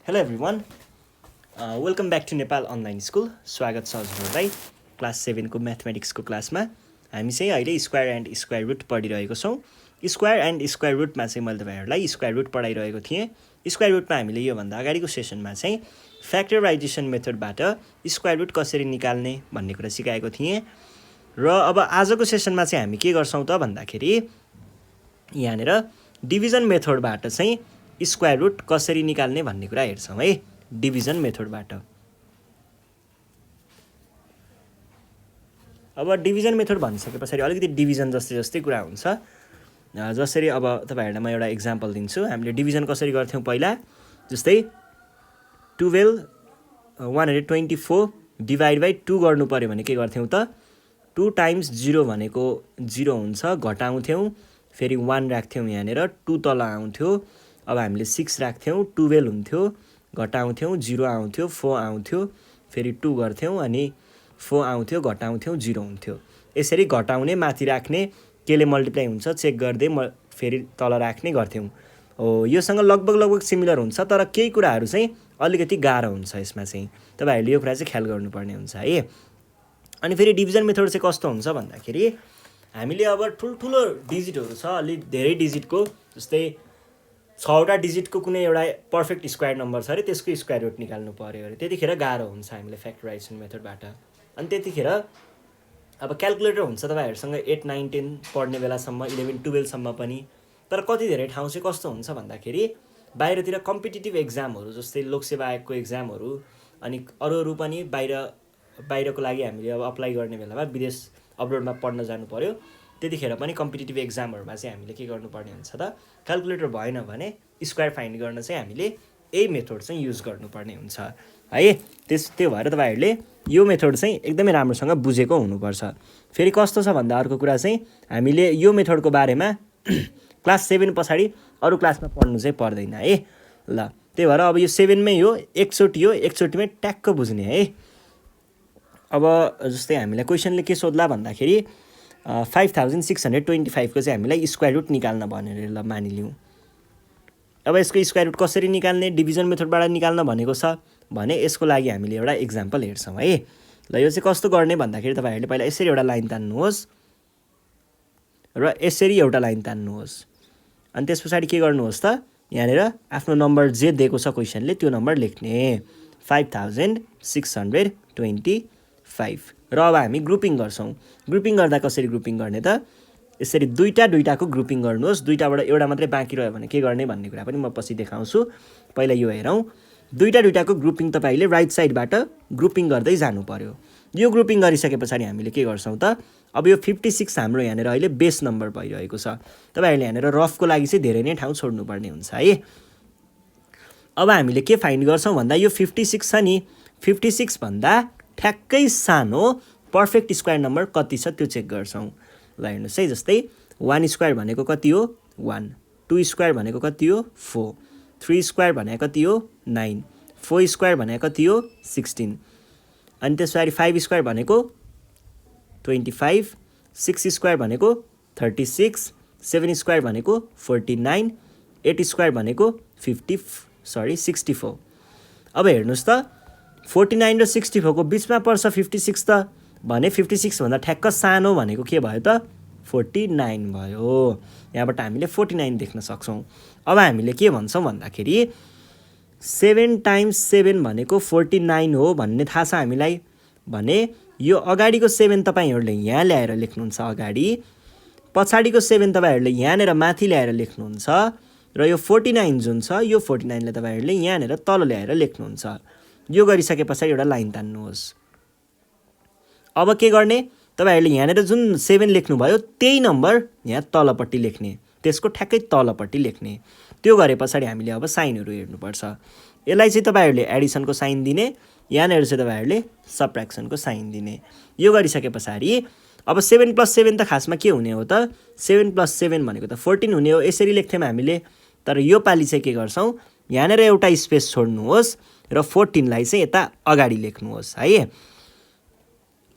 Hello everyone, welcome back to Nepal online school. स्वागत छ हजुरहरूलाई क्लास 7को म्याथमेटिक्सको क्लासमा। हामी चाहिँ अहिले स्क्वायर एन्ड स्क्वायर रुट पढिरहेको छौँ। स्क्वायर एन्ड स्क्वायर रुटमा चाहिँ मैले तपाईँहरूलाई स्क्वायर रुट पढाइरहेको थिएँ। स्क्वायर रुटमा हामीले योभन्दा अगाडिको सेसनमा चाहिँ फ्याक्टराइजेसन मेथडबाट स्क्वायर रुट कसरी निकाल्ने भन्ने कुरा सिकाएको थिएँ। र अब आजको सेसनमा चाहिँ हामी के गर्छौँ त भन्दाखेरि यहाँनिर डिभिजन मेथडबाट चाहिँ स्क्वायर रुट कसरी निकाल्ने भन्ने कुरा हेर्छौँ है। डिभिजन मेथडबाट अब डिभिजन मेथड भनिसके पछाडि अलिकति डिभिजन जस्तै कुरा हुन्छ। जसरी अब तपाईँहरूलाई म एउटा इक्जाम्पल दिन्छु। हामीले डिभिजन कसरी गर्थ्यौँ पहिला, जस्तै 124 डिभाइड बाई 2 गर्नु पऱ्यो भने के गर्थ्यौँ त 2 टाइम्स 0 भनेको 0 हुन्छ, घटाउँथ्यौँ, फेरि 1 राख्थ्यौँ, यहाँनिर 2 तल आउँथ्यो। अब हामीले 6 राख्थ्यौँ, 12 हुन्थ्यो, घटाउँथ्यौँ, 0 आउँथ्यो, 4 आउँथ्यो, फेरि 2 गर्थ्यौँ अनि 4 आउँथ्यो, घटाउँथ्यौँ, 0 हुन्थ्यो। यसरी घटाउने, माथि राख्ने, केले मल्टिप्लाई हुन्छ चेक गर्दै फेरि तल राख्ने गर्थ्यौँ। हो, योसँग लगभग सिमिलर हुन्छ, तर केही कुराहरू चाहिँ अलिकति गाह्रो हुन्छ यसमा चाहिँ। तपाईँहरूले यो कुरा चाहिँ ख्याल गर्नुपर्ने हुन्छ है। अनि फेरि डिभिजन मेथड चाहिँ कस्तो हुन्छ भन्दाखेरि हामीले अब ठुल्ठुलो डिजिटहरू छ, अलिक धेरै डिजिटको, जस्तै 6वटा डिजिटको कुनै एउटा पर्फेक्ट स्क्वायर नम्बर छ अरे, त्यसको स्क्वायर रुट निकाल्नु पऱ्यो अरे, त्यतिखेर गाह्रो हुन्छ हामीले फ्याक्टराइजेसन मेथडबाट। अनि त्यतिखेर अब क्यालकुलेटर हुन्छ तपाईँहरूसँग 8, 9, 10 पढ्ने बेलासम्म, 11, 12सम्म पनि। तर कति धेरै ठाउँ चाहिँ कस्तो हुन्छ भन्दाखेरि बाहिरतिर कम्पिटिटिभ एक्जामहरू, जस्तै लोकसेवा आयोगको एक्जामहरू अनि अरू पनि बाहिरको लागि हामीले अब अप्लाई गर्ने बेलामा विदेश अब्रोडमा पढ्न जानु पऱ्यो, त्यतिखेर पनि कम्पिटिटिभ एक्जामहरूमा चाहिँ हामीले के गर्नुपर्ने हुन्छ त, क्यालकुलेटर भएन भने स्क्वायर फाइन्ड गर्न चाहिँ हामीले यही मेथड चाहिँ युज गर्नुपर्ने हुन्छ है। त्यो भएर तपाईँहरूले यो मेथड चाहिँ एकदमै राम्रोसँग बुझेको हुनुपर्छ। फेरि कस्तो छ भन्दा अर्को कुरा चाहिँ हामीले यो मेथडको बारेमा क्लास 7 पछाडि अरू क्लासमा पढ्नु चाहिँ पर्दैन है। ल, त्यही भएर अब यो 7मै हो, एकचोटिमै ट्याक्क बुझ्ने है। अब जस्तै हामीलाई क्वेसनले के सोध्ला भन्दाखेरि 5625 को चाहिँ हामीलाई स्क्वायर रुट निकाल्न भनेर ल मानिलिउँ। अब यसको स्क्वायर रुट कसरी निकाल्ने, डिभिजन मेथडबाट निकाल्न भनेको छ भने यसको लागि हामीले एउटा इक्जाम्पल हेर्छौँ है। ल, यो चाहिँ कस्तो गर्ने भन्दाखेरि तपाईँहरूले पहिला यसरी एउटा लाइन तान्नुहोस् र यसरी एउटा लाइन तान्नुहोस्। अनि त्यस पछाडि के गर्नुहोस् त, यहाँनिर आफ्नो नम्बर जे दिएको छ क्वेसनले त्यो नम्बर लेख्ने 5625। र अब हामी ग्रुपिङ गर्छौँ। ग्रुपिङ गर्दा कसरी ग्रुपिङ गर्ने त, यसरी दुईटाको ग्रुपिङ गर्नुहोस्। दुईटाबाट एउटा मात्रै बाँकी रह्यो भने के गर्ने भन्ने कुरा पनि म पछि देखाउँछु। पहिला यो हेरौँ। दुईटाको ग्रुपिङ तपाईँले राइट साइडबाट ग्रुपिङ गर्दै जानु पर्यो। यो ग्रुपिङ गरिसके पछाडि हामीले के गर्छौँ त, अब यो 56 हाम्रो यहाँनिर अहिले बेस नम्बर भइरहेको छ। तपाईँहरूले यहाँनिर रफको लागि चाहिँ धेरै नै ठाउँ छोड्नुपर्ने हुन्छ है। अब हामीले के फाइन्ड गर्छौँ भन्दा यो 56 छ नि, 56 भन्दा ठ्याक्कै सानो पर्फेक्ट स्क्वायर नम्बर कति छ त्यो चेक गर्छौँ। ल हेर्नुहोस् है, जस्तै 1 स्क्वायर भनेको कति हो 1, 2 स्क्वायर भनेको कति हो 4, 3 स्क्वायर भनेको कति हो 9, 4 स्क्वायर भनेको कति हो 16, अनि त्यस पछाडि 5 स्क्वायर भनेको 25, 6 स्क्वायर भनेको 36, 7 स्क्वायर भनेको 49, 8 स्क्वायर भनेको 64। अब हेर्नुहोस् त 49 र 64 को बिचमा पर्छ 56 त, भने 56 भन्दा ठ्याक्क सानो भनेको के भयो त 49 भयो। यहाँबाट हामीले 49 देख्न सक्छौँ। अब हामीले के भन्छौँ भन्दाखेरि 7 टाइम्स 7 भनेको 49 हो भन्ने थाहा छ हामीलाई भने यो अगाडिको 7 तपाईँहरूले यहाँ ल्याएर लेख्नुहुन्छ अगाडि, पछाडिको 7 तपाईँहरूले यहाँनिर माथि ल्याएर लेख्नुहुन्छ र यो 49 जुन छ यो 49 लाई तपाईँहरूले यहाँनिर तल ल्याएर लेख्नुहुन्छ। यो गरिसके पछाडि एउटा लाइन तान्नुहोस्। अब के गर्ने, तपाईँहरूले यहाँनिर जुन 7 लेख्नुभयो त्यही नम्बर यहाँ तलपट्टि लेख्ने, त्यसको ठ्याक्कै तलपट्टि लेख्ने। त्यो गरे पछाडि हामीले अब साइनहरू हेर्नुपर्छ। यसलाई चाहिँ तपाईँहरूले एडिसनको साइन दिने, यहाँनिर चाहिँ तपाईँहरूले सब्ट्र्याक्सनको साइन दिने। यो गरिसके पछाडि अब 7 + 7 त खासमा के हुने हो त, 7 + 7 भनेको त 14 हुने हो। यसरी लेख्थ्यौँ हामीले, तर यो पालि चाहिँ के गर्छौँ, यहाँनिर एउटा स्पेस छोड्नुहोस् र 14 लाई चाहिँ यता अगाडि लेख्नुहोस् है।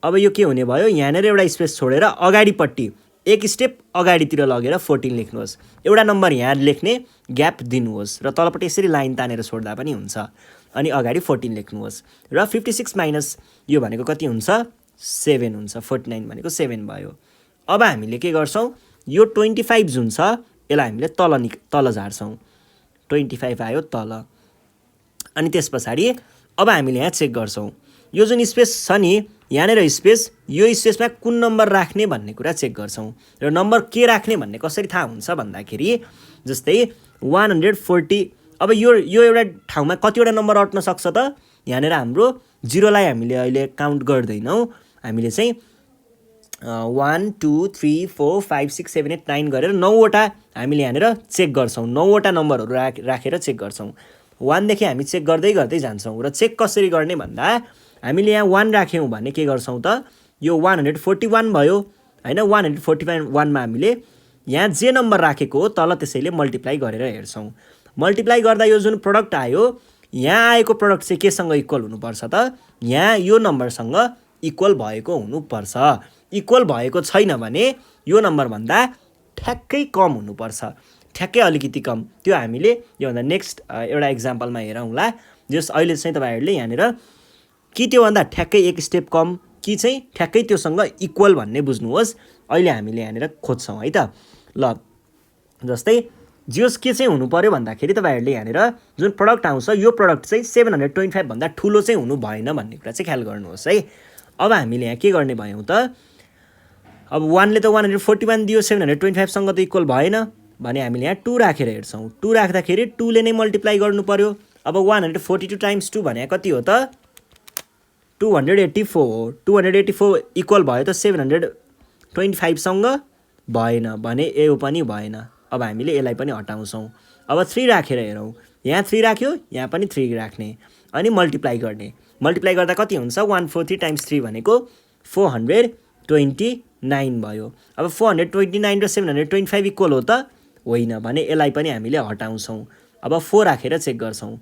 अब यो के हुने भयो, यहाँनिर एउटा स्पेस छोडेर अगाडिपट्टि एक स्टेप अगाडितिर लगेर 14 लेख्नुहोस्। एउटा नम्बर यहाँ लेख्ने ग्याप दिनुहोस् र तलपट्टि यसरी लाइन तानेर छोड्दा पनि हुन्छ। अनि अगाडि 14 लेख्नुहोस् र 56 माइनस यो भनेको कति हुन्छ 7 हुन्छ। 49 भनेको 7 भयो। अब हामीले के गर्छौँ यो 25 जुन छ यसलाई हामीले तल झार्छौँ। 25 आयो तल। अनि त्यस पछाडि अब हामीले यहाँ चेक गर्छौँ यो जुन स्पेस छ नि यहाँनिर स्पेस यो स्पेसमा कुन नम्बर राख्ने भन्ने कुरा चेक गर्छौँ र नम्बर के राख्ने भन्ने कसरी थाहा हुन्छ भन्दाखेरि जस्तै 140 अब यो एउटा ठाउँमा कतिवटा नम्बर अट्न सक्छ त यहाँनिर हाम्रो 0 लाई हामीले अहिले काउन्ट गर्दैनौँ। हामीले चाहिँ 1 2 3 4 5 6 7 8 9 गरेर 9वटा हामीले यहाँनिर चेक गर्छौँ। 9वटा नम्बरहरू राखेर चेक गर्छौँ। 1 देखि हामी चेक गर्दै जान्छौँ र चेक कसरी गर्ने भन्दा हामीले यहाँ 1 राख्यौँ भने के गर्छौँ त यो 141 भयो हैन। 141 मा हामीले यहाँ जे नम्बर राखेको हो तल त्यसैले मल्टिप्लाई गरेर हेर्छौँ। मल्टिप्लाई गर्दा यो जुन प्रोडक्ट आयो यहाँ आएको प्रोडक्ट चाहिँ केसँग इक्वल हुनुपर्छ त यहाँ यो नम्बरसँग इक्वल भएको हुनुपर्छ। इक्वल भएको छैन भने यो नम्बरभन्दा ठ्याक्कै कम हुनुपर्छ। ठ्याक्कै अलिकति कम। त्यो हामीले योभन्दा नेक्स्ट एउटा एक्जाम्पलमा हेरौँला। जस अहिले चाहिँ तपाईँहरूले यहाँनिर कि त्योभन्दा ठ्याक्कै एक स्टेप कम कि चाहिँ ठ्याक्कै त्योसँग इक्वल भन्ने बुझ्नुहोस्। अहिले हामीले यहाँनिर खोज्छौँ है त। ल जस्तै जियोस् के चाहिँ हुनु पर्यो भन्दाखेरि तपाईँहरूले यहाँनिर जुन प्रडक्ट आउँछ यो प्रडक्ट चाहिँ 725 भन्दा ठुलो चाहिँ हुनु भएन भन्ने कुरा चाहिँ ख्याल गर्नुहोस् है। अब हामीले यहाँ के गर्ने भयौँ त अब 1 ले त 141 दियो 725 सँग त इक्वल भएन भने हामीले यहाँ 2 राखेर हेर्छौँ। 2 राख्दाखेरि 2 ले नै मल्टिप्लाई गर्नु पर्यो। अब 142 टाइम्स 2 भने कति हो त 284 हो। 284 इक्वल भयो त 725 सँग भएन भने यो पनि भएन। अब हामीले यसलाई पनि हटाउँछौँ। अब 3 राखेर हेरौँ। यहाँ 3 राख्यो यहाँ पनि 3 राख्ने अनि मल्टिप्लाई गर्ने। मल्टिप्लाई गर्दा कति हुन्छ 143 टाइम्स 3 भनेको 429 भयो। अब 429 र 725 इक्वल हो त होइन भने यसलाई पनि हामीले हटाउँछौँ। अब 4 राखेर चेक गर्छौँ।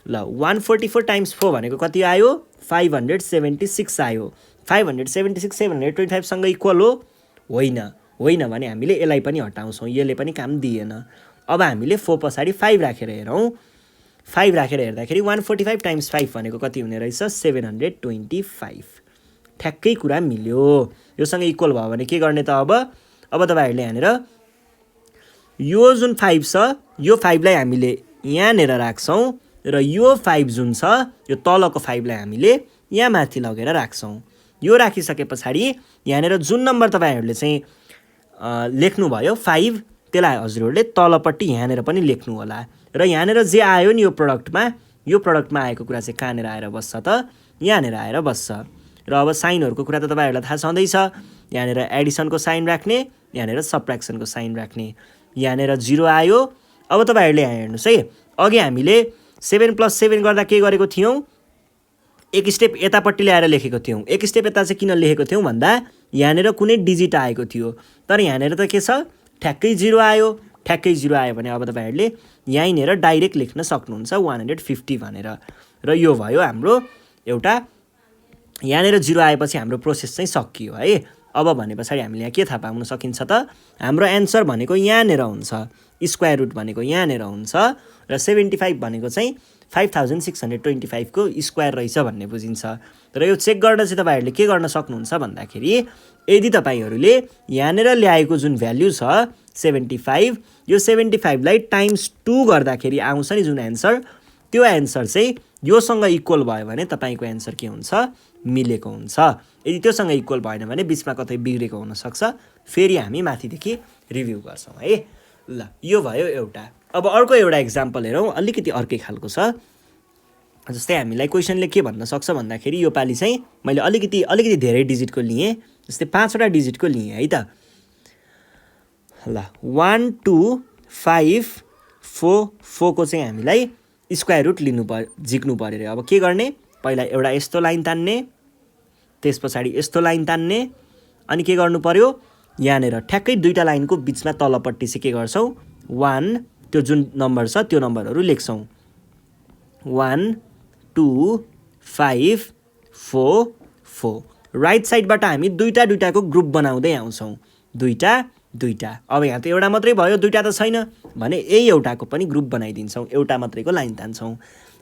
ल 144 टाइम्स 4 भनेको कति आयो 576 आयो। 576 725 सँग इक्वल हो होइन। होइन भने हामीले यसलाई पनि हटाउँछौँ। यसले पनि काम दिएन। अब हामीले 4 पछाडि 5 राखेर हेरौँ। 5 राखेर हेर्दाखेरि 145 टाइम्स 5 भनेको कति हुने रहेछ 725। ठ्याक्कै कुरा मिल्यो। योसँग इक्वल भयो भने के गर्ने त अब तपाईँहरूले यहाँनिर यो जुन 5 छ यो 5 लाई हामीले यहाँनिर राख्छौँ र यो 5 जुन छ यो तलको 5 लाई हामीले यहाँ माथि लगेर राख्छौँ। यो राखिसके पछाडि यहाँनिर जुन नम्बर तपाईँहरूले चाहिँ लेख्नुभयो 5 त्यसलाई हजुरहरूले तलपट्टि यहाँनिर पनि लेख्नु होला। र यहाँनिर जे आयो नि यो प्रडक्टमा आएको कुरा चाहिँ कहाँनिर आएर बस्छ त यहाँनिर आएर बस्छ। र अब साइनहरूको कुरा त तपाईँहरूलाई थाहा छँदैछ। यहाँनिर एडिसनको साइन राख्ने यहाँनिर सबट्र्याक्सनको साइन राख्ने। यहाँनिर 0 आयो। अब तपाईँहरूले यहाँ हेर्नुहोस् है अघि हामीले 7 + 7 गर्दा के गरेको थियौँ एक स्टेप यतापट्टि ल्याएर लेखेको थियौँ। एक स्टेप यता चाहिँ किन लेखेको थियौँ भन्दा यहाँनिर कुनै डिजिट आएको थियो तर यहाँनिर त के छ ठ्याक्कै 0 आयो। ठ्याक्कै 0 आयो भने अब तपाईँहरूले यहीँनिर डाइरेक्ट लेख्न सक्नुहुन्छ 150 भनेर। र यो भयो हाम्रो एउटा यहाँनिर 0 आएपछि हाम्रो प्रोसेस चाहिँ सकियो है। अब भने पछाडि हामीले यहाँ के थाहा पाउन सकिन्छ त हाम्रो एन्सर भनेको यहाँनिर हुन्छ। स्क्वायर रुट भनेको यहाँनिर हुन्छ र 75 भनेको चाहिँ 5625 को स्क्वायर रहेछ भन्ने बुझिन्छ। र यो चेक गर्न चाहिँ तपाईँहरूले के गर्न सक्नुहुन्छ भन्दाखेरि यदि तपाईँहरूले यहाँनिर ल्याएको जुन भ्याल्यु छ 75 यो 75 लाई टाइम्स 2 गर्दाखेरि आउँछ नि जुन एन्सर त्यो एन्सर चाहिँ योसँग इक्वल भयो भने तपाईँको एन्सर के हुन्छ मिलेको हुन्छ। यदि त्योसँग इक्वल भएन भने बिचमा कतै बिग्रेको हुनसक्छ। फेरि हामी माथिदेखि रिभ्यू गर्छौँ है। ल यो भयो एउटा। अब अर्को एउटा इक्जाम्पल हेरौँ अलिकति अर्कै खालको छ। जस्तै हामीलाई क्वेसनले के भन्न सक्छ भन्दाखेरि यो पालि चाहिँ मैले अलिकति धेरै डिजिटको लिएँ। जस्तै 5वटा डिजिटको लिएँ है त। ल 1 2 5 4 को चाहिँ हामीलाई स्क्वायर रुट झिक्नु पर्यो रे। अब के गर्ने पहिला एउटा यस्तो लाइन तान्ने त्यस पछाडि यस्तो लाइन तान्ने अनि के गर्नु पर्यो यहाँनिर ठ्याक्कै दुईटा लाइनको बिचमा तलपट्टि चाहिँ के गर्छौँ 1 त्यो जुन नम्बर छ त्यो नम्बरहरू लेख्छौँ 1 2 5 4 4। राइट साइडबाट हामी दुईटाको ग्रुप बनाउँदै आउँछौँ। दुईटा दुईटा। अब यहाँ त एउटा मात्रै भयो, दुईटा त छैन भने यही एउटाको पनि ग्रुप बनाइदिन्छौँ, एउटा मात्रैको लाइन तान्छौँ।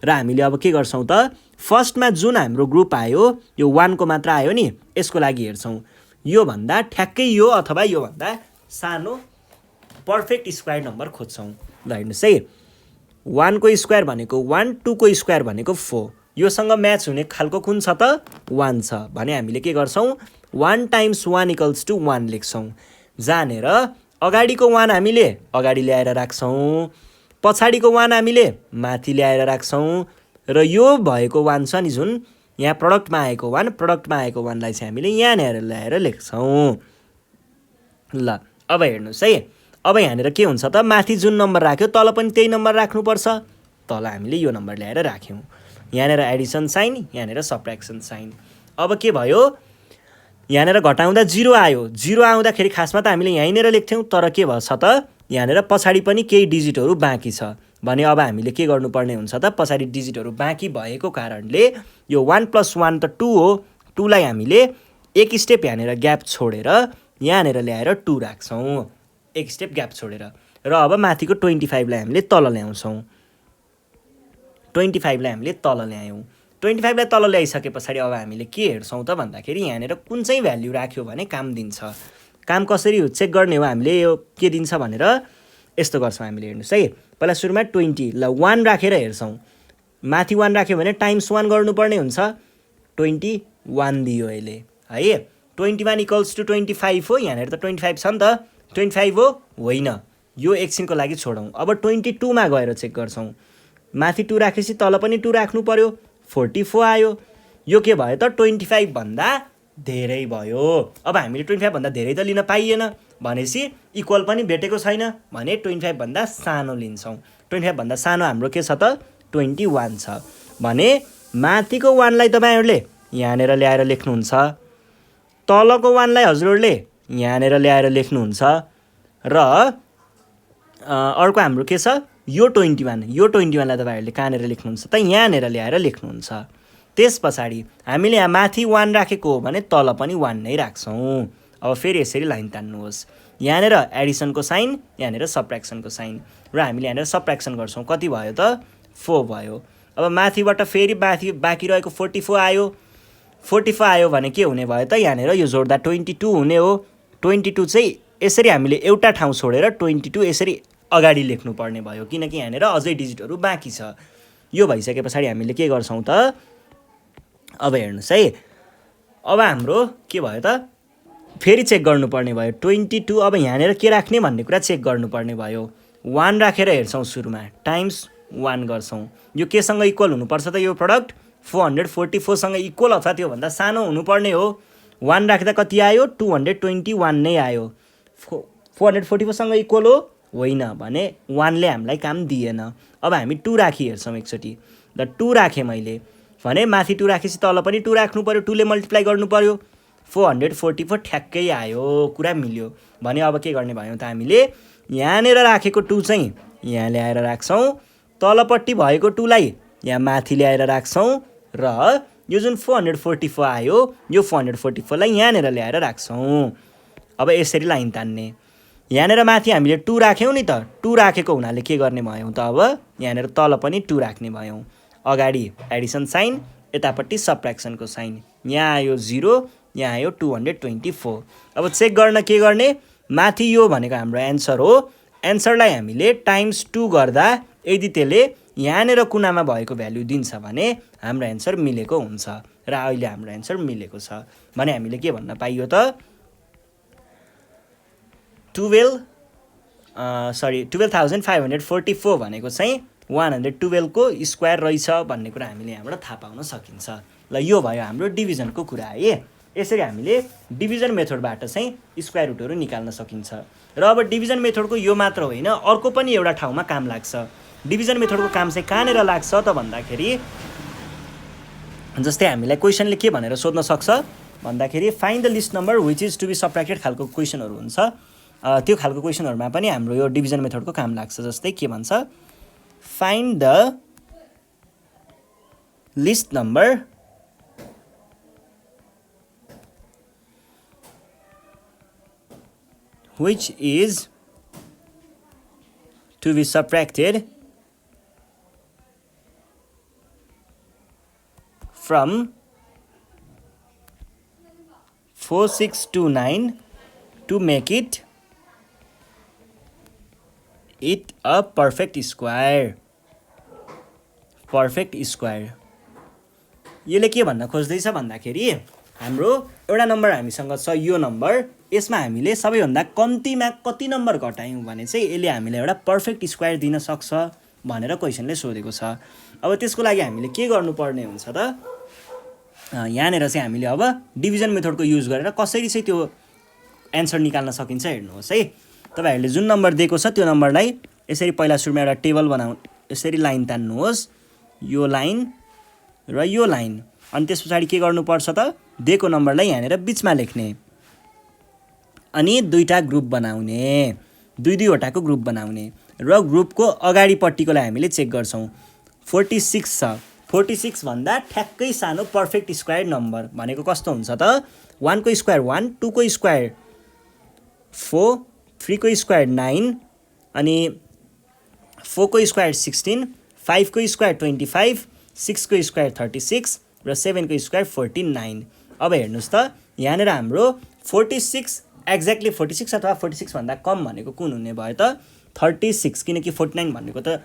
र हामीले अब के गर्छौँ त, फर्स्टमा जुन हाम्रो ग्रुप आयो यो 1 को मात्र आयो नि, यसको लागि हेर्छौँ योभन्दा ठ्याक्कै यो अथवा योभन्दा सानो पर्फेक्ट स्क्वायर नम्बर खोज्छौँ। ल हेर्नुहोस् है, 1 को स्क्वायर भनेको 1, 2 को स्क्वायर भनेको 4, योसँग म्याच हुने खालको कुन छ त 1 छ भने हामीले के गर्छौँ 1 टाइम्स 1 इक्वल्स टु 1 लेख्छौँ। जानेर अगाडिको 1 हामीले अगाडि ल्याएर राख्छौँ, पछाडिको 1 हामीले माथि ल्याएर राख्छौँ र यो भएको 1 छ नि जुन यहाँ प्रडक्टमा आएको 1, प्रडक्टमा आएको 1 लाई चाहिँ हामीले यहाँनिर ल्याएर लेख्छौँ। ल अब हेर्नुहोस् है, अब यहाँनिर के हुन्छ त, माथि जुन नम्बर राख्यो तल पनि त्यही नम्बर राख्नुपर्छ। तल हामीले यो नम्बर ल्याएर राख्यौँ, यहाँनिर एडिसन साइन, यहाँनिर सब्ट्र्याक्सन साइन। अब के भयो, यहाँनिर घटाउँदा 0 आयो, 0 आउँदाखेरि खासमा त हामीले यहीँनिर लेख्थ्यौँ, तर के भएछ त यहाँनिर पछाडि पनि केही डिजिटहरू बाँकी छ भने अब हामीले के गर्नुपर्ने हुन्छ त, पछाडि डिजिटहरू बाँकी भएको कारणले यो 1 + 1 त 2 हो, 2 लाई हामीले एक स्टेप यहाँनिर ग्याप छोडेर यहाँनिर ल्याएर 2 राख्छौँ, एक स्टेप ग्याप छोडेर। र अब माथिको 25 लाई हामीले तल ल्याउँछौँ, 25 लाई हामीले तल ल्यायौँ। 25 लाई तल ल्याइसके पछाडि अब हामीले के हेर्छौँ त भन्दाखेरि यहाँनिर कुन चाहिँ भ्याल्यु राख्यो भने काम दिन्छ। काम कसरी चेक गर्ने हो हामीले, यो के दिन्छ भनेर यस्तो गर्छौँ हामीले। हेर्नुहोस् है, पहिला सुरुमा 20 ल 1 राखेर हेर्छौँ, माथि 1 राख्यो भने टाइम्स 1 गर्नुपर्ने हुन्छ, 21 दियो यसले है। 21 इक्वल्स टु 25 हो, यहाँनिर त 25 छ नि त, 25 हो होइन, यो एकछिनको लागि छोडौँ। अब 22 मा गएर चेक गर्छौँ, माथि 2 राखेपछि तल पनि 2 राख्नु पर्यो, 44 आयो, यो के भयो त 25 भन्दा धेरै भयो। अब हामीले 25 भन्दा धेरै त लिन पाइएन भनेपछि इक्वल पनि भेटेको छैन भने 25 भन्दा सानो लिन्छौँ। 25 भन्दा सानो हाम्रो के छ त 21 छ भने माथिको 1 लाई तपाईँहरूले यहाँनिर ल्याएर लेख्नुहुन्छ, तलको 1 लाई हजुरहरूले यहाँनिर ल्याएर लेख्नुहुन्छ र अर्को हाम्रो के छ यो 21, यो 21 लाई तपाईँहरूले कहाँनिर लेख्नुहुन्छ त यहाँनिर ल्याएर लेख्नुहुन्छ। त्यस पछाडि हामीले यहाँ माथि 1 राखेको हो भने तल पनि 1 नै राख्छौँ। अब फेरि यसरी लाइन तान्नुहोस्, यहाँनिर एडिसनको साइन, यहाँनिर सब्ट्र्याक्सनको साइन, र हामीले यहाँनिर सब्ट्र्याक्सन गर्छौँ, कति भयो त 4 भयो। अब माथिबाट फेरि बाँकी रहेको 44 आयो, 44 आयो भने के हुने भयो त यहाँनिर यो जोड्दा 22 हुने हो। 22 चाहिँ यसरी हामीले एउटा ठाउँ छोडेर 22 यसरी अगाडि लेख्नुपर्ने भयो किनकि यहाँनिर अझै डिजिटहरू बाँकी छ। यो भइसके पछाडि हामीले के गर्छौँ त, अब हेर्नुहोस् है, अब हाम्रो के भयो त फेरि चेक गर्नुपर्ने भयो 22। अब यहाँनिर के राख्ने भन्ने कुरा चेक गर्नुपर्ने भयो, 1 राखेर हेर्छौँ, सुरुमा टाइम्स 1 गर्छौँ, यो केसँग इक्वल हुनुपर्छ त यो प्रडक्ट 444 सँग इक्वल अथवा त्योभन्दा सानो हुनुपर्ने हो। 1 राख्दा कति आयो 221 नै आयो, 444 सँग इक्वल हो होइन भने 1 ले हामीलाई काम दिएन। अब हामी 2 राखी हेर्छौँ एकचोटि, ल 2 राखेँ मैले भने माथि 2 राखेपछि तल पनि 2 राख्नु पर्यो, 2 ले मल्टिप्लाई गर्नु पर्यो, 444 ठ्याक्कै आयो, कुरा मिल्यो भने अब के गर्ने भयो त हामीले यहाँनिर राखेको 2 चाहिँ यहाँ ल्याएर राख्छौँ, तलपट्टि भएको 2 लाई यहाँ माथि ल्याएर राख्छौँ र यो जुन 444 आयो यो 444 लाई यहाँनिर ल्याएर राख्छौँ। अब यसरी लाइन तान्ने, यहाँनिर माथि हामीले 2 राख्यौँ नि त, 2 राखेको हुनाले के गर्ने भयौँ त, अब यहाँनिर तल पनि 2 राख्ने भयौँ, अगाडि एडिसन साइन, यतापट्टि सब्ट्र्याक्सनको साइन, यहाँ आयो 0, यहाँ आयो 224। अब चेक गर्न के गर्ने, माथि यो भनेको हाम्रो एन्सर हो, एन्सरलाई हामीले टाइम्स 2 गर्दा यदि त्यसले यहाँनिर कुनामा भएको भ्याल्यु दिन्छ भने हाम्रो एन्सर मिलेको हुन्छ र अहिले हाम्रो एन्सर मिलेको छ भने हामीले के भन्न पाइयो त 12,544 भनेको चाहिँ 112 को स्क्वायर रहेछ भन्ने कुरा हामीले यहाँबाट थाहा पाउन सकिन्छ। ल यो भयो हाम्रो डिभिजनको कुरा है। यसरी हामीले डिभिजन मेथडबाट चाहिँ स्क्वायर रुटहरू निकाल्न सकिन्छ। र अब डिभिजन मेथडको यो मात्र होइन, अर्को पनि एउटा ठाउँमा काम लाग्छ। डिभिजन मेथडको काम चाहिँ कहाँनिर लाग्छ त भन्दाखेरि जस्तै हामीलाई क्वेसनले के भनेर सोध्न सक्छ भन्दाखेरि find the least number which is to be subtracted खालको क्वेसनहरू हुन्छ, त्यो खालको क्वेसनहरूमा पनि हाम्रो यो डिभिजन मेथडको काम लाग्छ। जस्तै के भन्छ, find the least number which is to be subtracted from 4629 to make it a perfect square. Perfect square. यसले के भन्न खोज्दैछ भन्दाखेरि हाम्रो एउटा नम्बर हामीसँग छ यो नम्बर, यसमा हामीले सबैभन्दा कम्तीमा कति नम्बर घटायौँ भने चाहिँ यसले हामीलाई एउटा पर्फेक्ट स्क्वायर दिन सक्छ भनेर क्वेसनले सोधेको छ। अब त्यसको लागि हामीले के गर्नुपर्ने हुन्छ त, यहाँनिर चाहिँ हामीले अब डिभिजन मेथडको युज गरेर कसरी चाहिँ त्यो एन्सर निकाल्न सकिन्छ हेर्नुहोस् है। तपाईहरूले जुन नम्बर दिएको छ त्यो नम्बरलाई यसरी पहिला सुरुमा एउटा टेबल बनाउ, यसरी लाइन तान्नुहोस्, यो लाइन र यो लाइन, अनि त्यस पछाडि के गर्नुपर्छ त, दिएको नम्बरलाई यहाँनिर बिचमा लेख्ने अनि दुईटा ग्रुप बनाउने, दुईवटाको ग्रुप बनाउने र ग्रुपको अगाडिपट्टिकोलाई हामीले चेक गर्छौँ। 46 छ, 46 भन्दा ठ्याक्कै सानो पर्फेक्ट स्क्वायर नम्बर भनेको कस्तो हुन्छ त, 1 को स्क्वायर 1, 2 को स्क्वायर 4, 3 को स्क्वायर 9, अनि 4 को स्क्वायर 16, 5 को स्क्वायर 25, 6 को स्क्वायर 36 र 7 को स्क्वायर 49। अब हेर्नुहोस् त, यहाँनिर हाम्रो 46 एक्ज्याक्टली 46 अथवा 46 भन्दा कम भनेको कुन हुने भयो त, 36, किनकि 49 भनेको त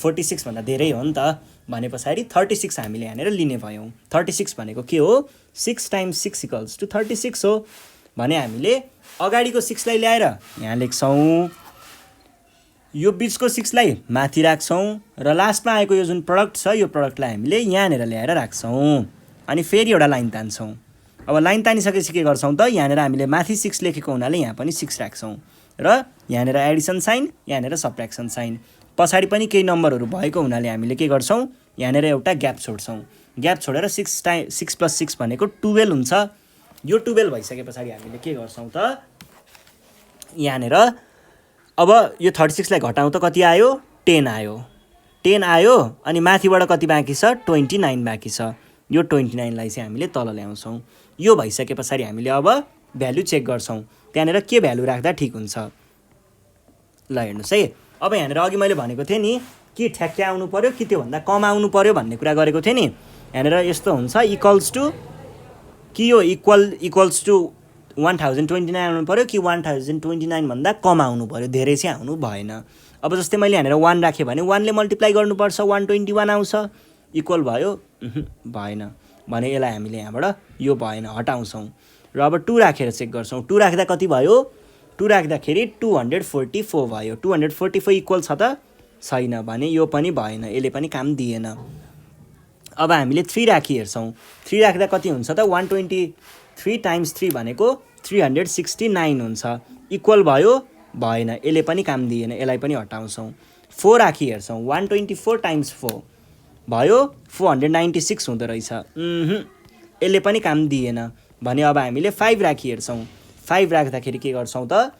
46 भन्दा धेरै हो नि त। भने पछाडि 36 हामीले यहाँनिर लिने भयौँ। 36 भनेको के हो, 6 टाइम्स 6 इक्वल्स टु 36 हो भने हामीले अगाडिको 6 लाई ल्याएर यहाँ लेख्छौँ, यो बिचको 6 लाई माथि राख्छौँ र लास्टमा आएको यो जुन प्रडक्ट छ यो प्रडक्टलाई हामीले यहाँनिर ल्याएर राख्छौँ अनि फेरि एउटा लाइन तान्छौँ। अब लाइन तानिसकेपछि के गर्छौँ त, यहाँनिर हामीले माथि 6 लेखेको हुनाले यहाँ पनि 6 राख्छौँ र यहाँनिर एडिसन साइन, यहाँनिर सब्ट्र्याक्सन साइन, पछाडि पनि केही नम्बरहरू भएको हुनाले हामीले के गर्छौँ, यहाँनिर एउटा ग्याप छोड्छौँ। ग्याप छोडेर 6 + 6 भनेको 12 हुन्छ। यो 12 भइसके पछाडि हामीले के गर्छौँ त, यहाँनिर अब यो 36 लाई घटाउँ त कति आयो, 10 आयो, 10 आयो अनि माथिबाट कति बाँकी छ, 29 बाँकी छ। यो 29 लाई चाहिँ हामीले तल ल्याउँछौँ। यो भइसके पछाडि हामीले अब भ्यालु चेक गर्छौँ, त्यहाँनिर के भ्यालु राख्दा ठिक हुन्छ। ल हेर्नुहोस् है, अब यहाँनिर अघि मैले भनेको थिएँ नि कि ठ्याक्कै आउनु पर्यो कि त्योभन्दा कम आउनु पर्यो भन्ने कुरा गरेको थिएँ नि। यहाँनिर यस्तो हुन्छ, इक्वल्स टु कि यो इक्वल्स टु 1029 आउनु पर्यो कि 1029 भन्दा कम आउनु पर्यो, धेरै चाहिँ आउनु भएन। अब जस्तै मैले यहाँनिर 1 राखेँ भने 1 ले मल्टिप्लाई गर्नुपर्छ, 121 आउँछ, इक्वल भयो, भएन भने यसलाई हामीले यहाँबाट यो भएन हटाउँछौँ र अब 2 राखेर चेक गर्छौँ। 2 राख्दा कति भयो, 2 राख्दाखेरि 244 भयो। 244 इक्वल छ त, छैन भने यो पनि भएन, यसले पनि काम दिएन। अब हामीले 3 राखी हेर्छौँ, 3 राख्दा कति हुन्छ त, 123 टाइम्स 3 भनेको 369 हुन्छ, इक्वल भयो, भएन, यसले पनि काम दिएन, यसलाई पनि हटाउँछौँ। 4 राखी हेर्छौँ, 124 टाइम्स 4 भयो 496 हुँदो रहेछ, यसले पनि काम दिएन भने अब हामीले 5 राखी हेर्छौँ। 5 राख्दाखेरि के गर्छौँ त,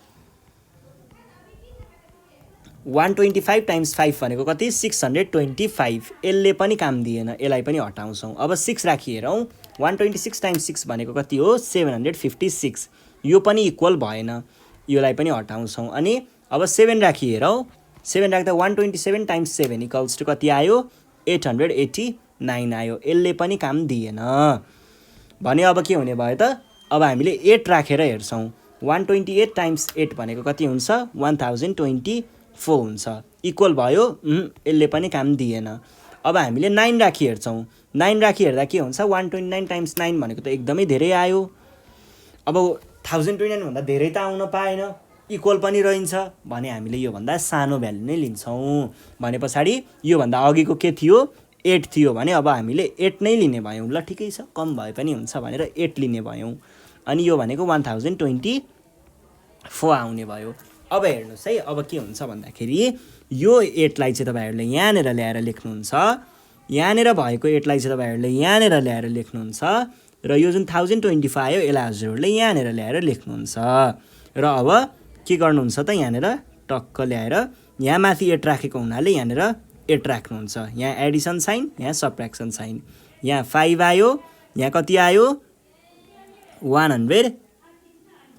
125 टाइम्स 5 भनेको कति, 625, यसले पनि काम दिएन, यसलाई पनि हटाउँछौँ। अब 6 राखी हेरौँ, 126 टाइम्स 6 भनेको कति हो, 756, यो पनि इक्वल भएन, योलाई पनि हटाउँछौँ। अनि अब 7 राखी हेरौँ, 7 राख्दा 127 टाइम्स 7 इक्वल्स टु कति आयो, 889 आयो, यसले पनि काम दिएन भने अब के हुने भयो त, अब हामीले 8 राखेर हेर्छौँ, 128 टाइम्स 8 भनेको कति हुन्छ, 1024 हुन्छ, इक्वल भयो, यसले पनि काम दिएन। अब हामीले 9 राखी हेर्छौँ, 9 राखी हेर्दा के हुन्छ, 129 टाइम्स 9 भनेको त एकदमै धेरै आयो। अब 1029 भन्दा धेरै त आउन पाएन, इक्वल पनि रहन्छ भने हामीले योभन्दा सानो भ्यालु नै लिन्छौँ। भने पछाडि योभन्दा अघिको के थियो, 8 थियो भने अब हामीले 8 नै लिने भयौँ। ल ठिकै छ, कम भए पनि हुन्छ भनेर 8 लिने भयौँ अनि यो भनेको 1024 आउने भयो। अब हेर्नुहोस् है, अब के हुन्छ भन्दाखेरि यो 8 लाई चाहिँ तपाईँहरूले यहाँनिर ल्याएर लेख्नुहुन्छ, यहाँनिर भएको 8 लाई चाहिँ तपाईँहरूले यहाँनिर ल्याएर लेख्नुहुन्छ र यो जुन 1025 आयो यसलाई हजुरहरूले यहाँनिर ल्याएर लेख्नुहुन्छ र अब के गर्नुहुन्छ त, यहाँनिर टक्क ल्याएर यहाँ माथि 8 राखेको हुनाले यहाँनिर 8 राख्नुहुन्छ, यहाँ एडिसन साइन, यहाँ सब्ट्र्याक्सन साइन, यहाँ 5 आयो, यहाँ कति आयो,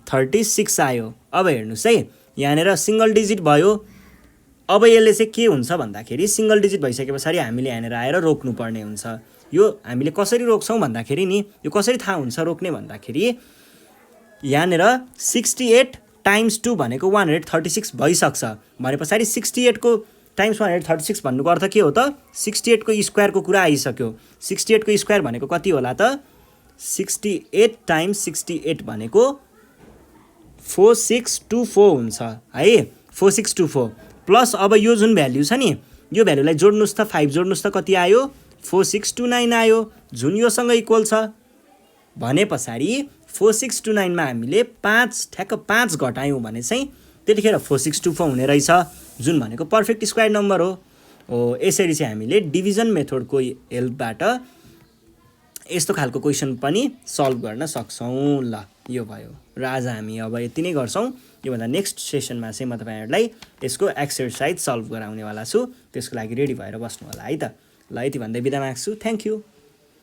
36 आयो। अब हेर्नुहोस् है, यहाँनिर सिङ्गल डिजिट भयो। अब यसले चाहिँ के हुन्छ भन्दाखेरि सिङ्गल डिजिट भइसके पछाडि हामीले यहाँनिर आएर रोक्नुपर्ने हुन्छ। यो हामीले कसरी रोक्छौँ भन्दाखेरि नि, यो कसरी थाहा हुन्छ रोक्ने भन्दाखेरि यहाँनिर 68 टाइम्स 2 भनेको 136 भइसक्छ भने पछाडि 68 को टाइम्स 136 भन्नुको अर्थ के हो त, 68 को स्क्वायरको कुरा आइसक्यो। 68 को स्क्वायर भनेको कति होला त, 68 टाइम्स 68 भनेको 4624 हुन्छ है, 4624 प्लस अब यो जुन भ्याल्यु छ नि, यो भ्याल्युलाई जोड्नुहोस् त, 5 जोड्नुहोस् त, कति आयो 4629 आयो, जुन योसँग इक्वल छ। भने पछाडि 4629 मा हामीले ठ्याक्क 5 घटायौँ भने चाहिँ त्यतिखेर 4624 हुने रहेछ, जुन भनेको पर्फेक्ट स्क्वायर नम्बर हो। यसरी चाहिँ हामीले डिभिजन मेथडको हेल्पबाट यस्तो खालको क्वेसन पनि सल्भ गर्न सक्छौँ। ल यो भयो र आज हामी अब यति नै गर्छौँ। योभन्दा नेक्स्ट सेसनमा चाहिँ म तपाईँहरूलाई यसको एक्सर्साइज सल्भ गराउनेवाला छु, त्यसको लागि रेडी भएर बस्नु होला है त। ल यति भन्दै बिदा माग्छु, थ्याङ्क यू।